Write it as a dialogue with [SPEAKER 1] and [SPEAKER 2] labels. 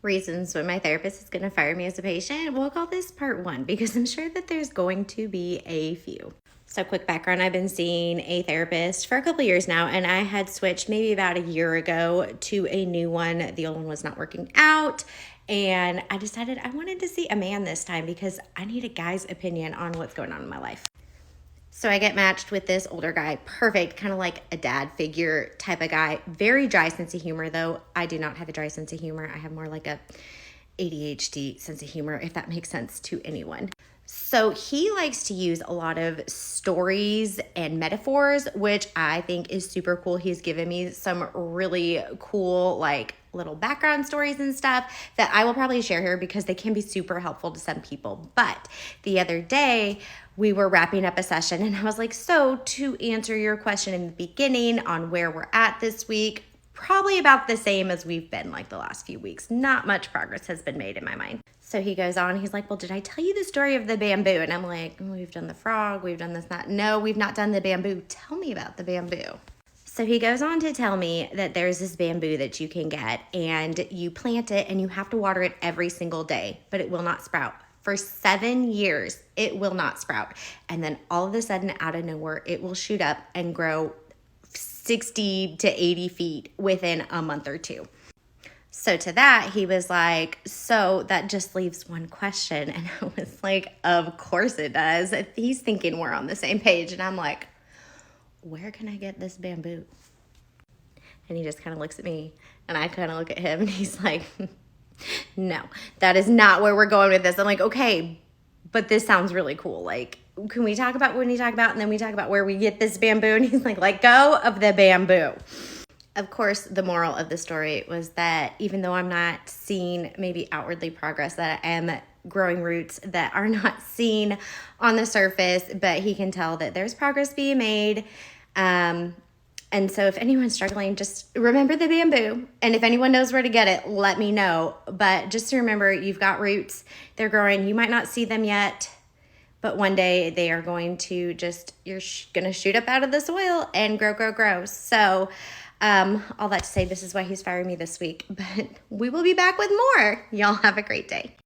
[SPEAKER 1] reasons when my therapist is going to fire me as a patient. We'll call this part 1 because I'm sure that there's going to be a few. So quick background, I've been seeing a therapist for a couple years now, and I had switched maybe about a year ago to a new one. The old one was not working out, and I decided I wanted to see a man this time because I need a guy's opinion on what's going on in my life. So I get matched with this older guy, perfect, kind of like a dad figure type of guy. Very dry sense of humor, though. I do not have a dry sense of humor. I have more like a ADHD sense of humor, if that makes sense to anyone. So he likes to use a lot of stories and metaphors, which I think is super cool. He's given me some really cool, like, little background stories and stuff that I will probably share here because they can be super helpful to some people. But the other day, we were wrapping up a session and I was like, so to answer your question in the beginning on where we're at this week, probably about the same as we've been like the last few weeks. Not much progress has been made in my mind. So he goes on, he's like, well, did I tell you the story of the bamboo? And I'm like, we've done the frog, we've done this, that. No, we've not done the bamboo. Tell me about the bamboo. So he goes on to tell me that there's this bamboo that you can get and you plant it and you have to water it every single day, but it will not sprout. For 7 years, it will not sprout. And then all of a sudden, out of nowhere, it will shoot up and grow 60 to 80 feet within a month or two. So to that, he was like, so that just leaves one question. And I was like, of course it does. He's thinking we're on the same page. And I'm like, where can I get this bamboo? And he just kind of looks at me and I kind of look at him and he's like, no, that is not where we're going with this. I'm like, okay, but this sounds really cool. Like, can we talk about when you talk about, and then we talk about where we get this bamboo? And he's like, let go of the bamboo. Of course, the moral of the story was that even though I'm not seeing maybe outwardly progress, that I am growing roots that are not seen on the surface, but he can tell that there's progress being made. And so if anyone's struggling, just remember the bamboo. And if anyone knows where to get it, let me know. But just to remember, you've got roots. They're growing. You might not see them yet, but one day they are going to just, you're going to shoot up out of the soil and grow, grow, grow. So all that to say, this is why he's firing me this week. But we will be back with more. Y'all have a great day.